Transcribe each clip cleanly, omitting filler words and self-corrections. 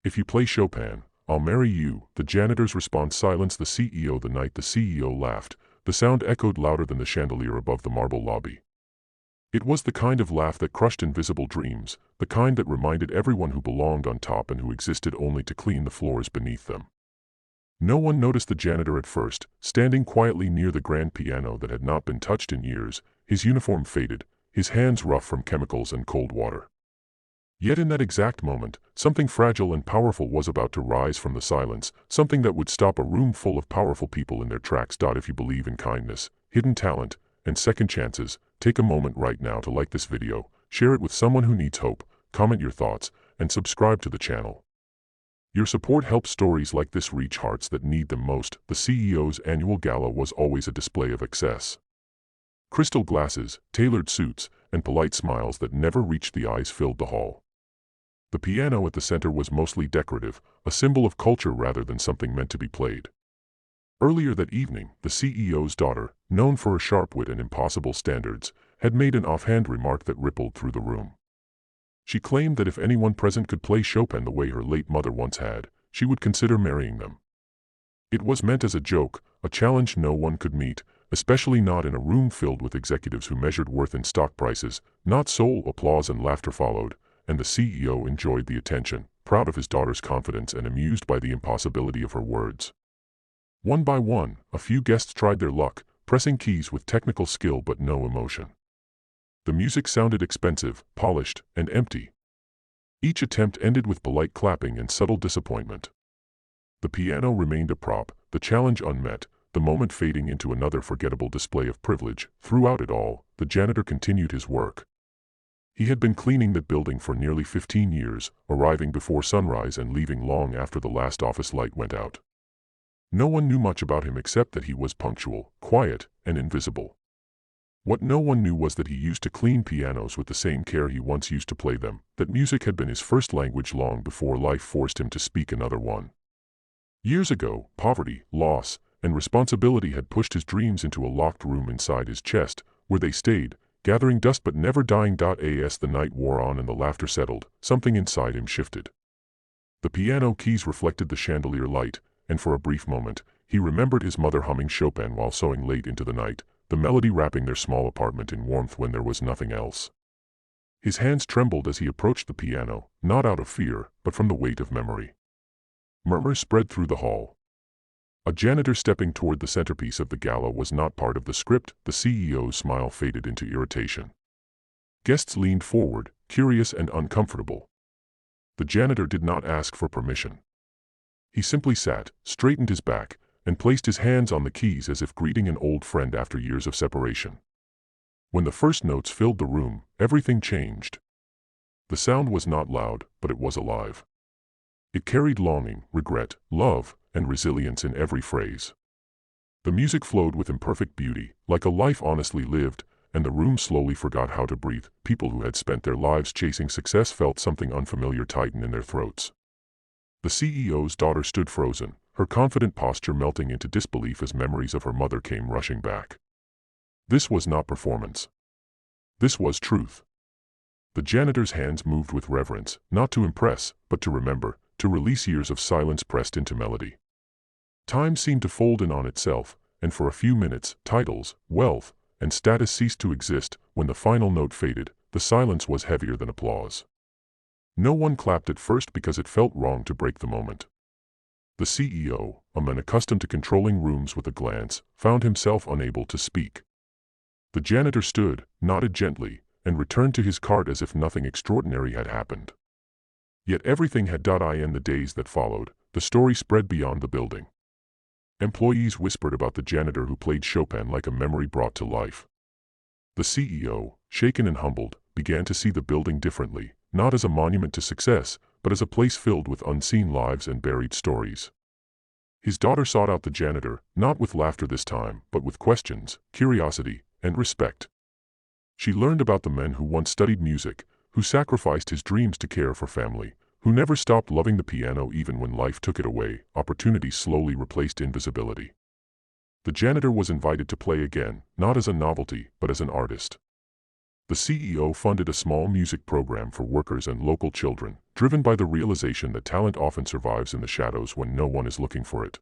If you play Chopin, I'll marry you." The janitor's response silenced the CEO. The night the CEO laughed, the sound echoed louder than the chandelier above the marble lobby. It was the kind of laugh that crushed invisible dreams, the kind that reminded everyone who belonged on top and who existed only to clean the floors beneath them. No one noticed the janitor at first, standing quietly near the grand piano that had not been touched in years, his uniform faded, his hands rough from chemicals and cold water. Yet in that exact moment, something fragile and powerful was about to rise from the silence, something that would stop a room full of powerful people in their tracks. If you believe in kindness, hidden talent, and second chances, take a moment right now to like this video, share it with someone who needs hope, comment your thoughts, and subscribe to the channel. Your support helps stories like this reach hearts that need them most. The CEO's annual gala was always a display of excess. Crystal glasses, tailored suits, and polite smiles that never reached the eyes filled the hall. The piano at the center was mostly decorative, a symbol of culture rather than something meant to be played. Earlier that evening, the CEO's daughter, known for her sharp wit and impossible standards, had made an offhand remark that rippled through the room. She claimed that if anyone present could play Chopin the way her late mother once had, she would consider marrying them. It was meant as a joke, a challenge no one could meet, especially not in a room filled with executives who measured worth in stock prices. Not so. Applause and laughter followed, and the CEO enjoyed the attention, proud of his daughter's confidence and amused by the impossibility of her words. One by one, a few guests tried their luck, pressing keys with technical skill but no emotion. The music sounded expensive, polished, and empty. Each attempt ended with polite clapping and subtle disappointment. The piano remained a prop, the challenge unmet, the moment fading into another forgettable display of privilege. Throughout it all, the janitor continued his work. He had been cleaning that building for nearly 15 years, arriving before sunrise and leaving long after the last office light went out. No one knew much about him except that he was punctual, quiet, and invisible. What no one knew was that he used to clean pianos with the same care he once used to play them, that music had been his first language long before life forced him to speak another one. Years ago, poverty, loss, and responsibility had pushed his dreams into a locked room inside his chest, where they stayed, gathering dust but never dying. As the night wore on and the laughter settled, something inside him shifted. The piano keys reflected the chandelier light, and for a brief moment, he remembered his mother humming Chopin while sewing late into the night, the melody wrapping their small apartment in warmth when there was nothing else. His hands trembled as he approached the piano, not out of fear, but from the weight of memory. Murmurs spread through the hall. A janitor stepping toward the centerpiece of the gala was not part of the script. The CEO's smile faded into irritation. Guests leaned forward, curious and uncomfortable. The janitor did not ask for permission. He simply sat, straightened his back, and placed his hands on the keys as if greeting an old friend after years of separation. When the first notes filled the room, everything changed. The sound was not loud, but it was alive. It carried longing, regret, love, and resilience in every phrase. The music flowed with imperfect beauty, like a life honestly lived, and the room slowly forgot how to breathe. People who had spent their lives chasing success felt something unfamiliar tighten in their throats. The CEO's daughter stood frozen, her confident posture melting into disbelief as memories of her mother came rushing back. This was not performance. This was truth. The janitor's hands moved with reverence, not to impress, but to remember, to release years of silence pressed into melody. Time seemed to fold in on itself, and for a few minutes, titles, wealth, and status ceased to exist. When the final note faded, the silence was heavier than applause. No one clapped at first because it felt wrong to break the moment. The CEO, a man accustomed to controlling rooms with a glance, found himself unable to speak. The janitor stood, nodded gently, and returned to his cart as if nothing extraordinary had happened. Yet everything had. In the days that followed, the story spread beyond the building. Employees whispered about the janitor who played Chopin like a memory brought to life. The CEO, shaken and humbled, began to see the building differently, not as a monument to success, but as a place filled with unseen lives and buried stories. His daughter sought out the janitor, not with laughter this time, but with questions, curiosity, and respect. She learned about the men who once studied music, who sacrificed his dreams to care for family, who never stopped loving the piano even when life took it away. Opportunity slowly replaced invisibility. The janitor was invited to play again, not as a novelty, but as an artist. The CEO funded a small music program for workers and local children, driven by the realization that talent often survives in the shadows when no one is looking for it.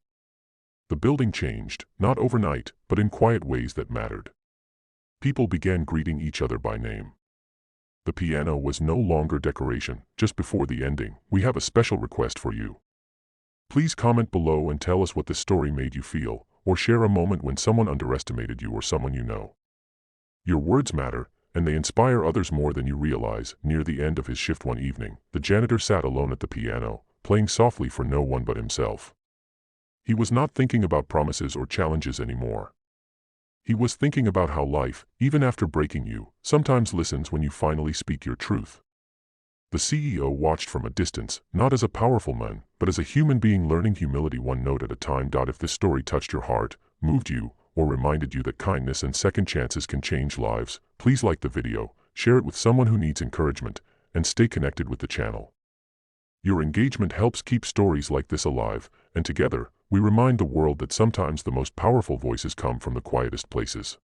The building changed, not overnight, but in quiet ways that mattered. People began greeting each other by name. The piano was no longer decoration. Just before the ending, we have a special request for you. Please comment below and tell us what this story made you feel, or share a moment when someone underestimated you or someone you know. Your words matter, and they inspire others more than you realize. Near the end of his shift one evening, the janitor sat alone at the piano, playing softly for no one but himself. He was not thinking about promises or challenges anymore. He was thinking about how life, even after breaking you, sometimes listens when you finally speak your truth. The CEO watched from a distance, not as a powerful man, but as a human being learning humility one note at a time. If this story touched your heart, moved you, or reminded you that kindness and second chances can change lives, please like the video, share it with someone who needs encouragement, and stay connected with the channel. Your engagement helps keep stories like this alive, and together, we remind the world that sometimes the most powerful voices come from the quietest places.